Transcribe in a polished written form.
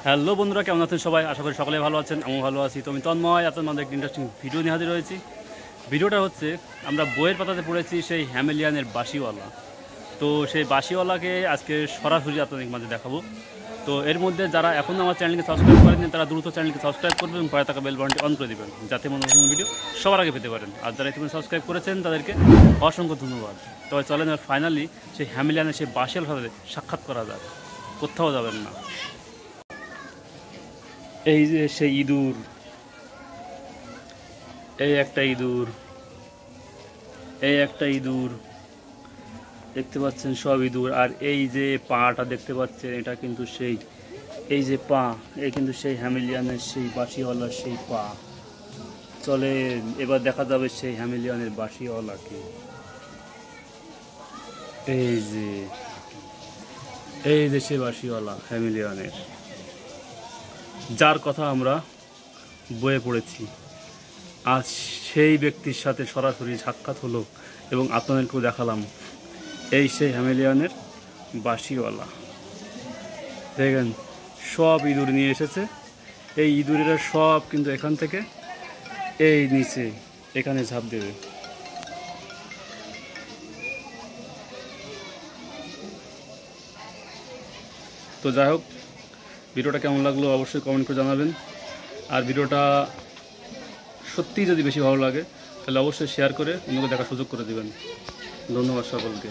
Hello বন্ধুরা, কেমন আছেন সবাই? আশা করি সকলে ভালো আছেন, আমিও ভালো আছি। তো আমি তন্ময়, আপনার মধ্যে একটা ইন্টারেস্টিং ভিডিও নিয়ে হাজির হয়েছি। ভিডিওটা হচ্ছে, আমরা বইয়ের পাতাতে পড়েছি সেই হ্যামেলিয়ানের বাঁশিওয়ালা। তো সেই বাঁশিওয়ালাকে আজকে সরাসরি আপনাদের মাঝে দেখাবো। তো এর মধ্যে যারা এখনও আমার চ্যানেলকে সাবস্ক্রাইব করেননি, তারা দ্রুত চ্যানেলকে সাবস্ক্রাইব করবেন এবং পরে থাকা বেল বাটনটি অন করে দেবেন, যাতে নতুন ভিডিও সবার আগে পেতে পারেন। আর যারা ইতিমধ্যে সাবস্ক্রাইব করেছেন তাদেরকে অসংখ্য ধন্যবাদ। তবে চলেন ফাইনালি সেই হ্যামেলিয়ানের সেই বাঁশিওয়ালার সাথে সাক্ষাৎ করা যাক। কোথাও যাবেন না। এই যে সেই ইঁদুর, এই একটা ইঁদুর, এই একটা ইঁদুর দেখতে পাচ্ছেন, সব ইঁদুর। আর এই যে পাটা দেখতে পাচ্ছেন, এটা কিন্তু সেই, এই যে পা, এই কিন্তু সেই হ্যামেলিয়ানের সেই বাঁশিওয়ালার সেই পা। চলে এবার দেখা যাবে সেই হ্যামেলিয়ানের বাঁশিওয়ালাকে। এই যে, এই যে সেই বাঁশিওয়ালা হ্যামেলিয়ানের, যার কথা আমরা বইয়ে পড়েছি। আজ সেই ব্যক্তির সাথে সরাসরি সাক্ষাৎ হলো এবং আপনাদেরকেও দেখালাম। এই সেই হ্যামেলিয়ানের বাঁশিওয়ালা। দেখেন, সব ইঁদুর নিয়ে এসেছে। এই ইঁদুরেরা সব কিন্তু এখান থেকে এই নিচে এখানে ঝাঁপ দেবে। তো যাই হোক, ভিডিওটা কেমন লাগলো অবশ্যই কমেন্ট করে জানাবেন। আর ভিডিওটা সত্যিই যদি বেশি ভালো লাগে তাহলে অবশ্যই শেয়ার করে অন্যকে দেখার সুযোগ করে দেবেন। ধন্যবাদ সকলকে।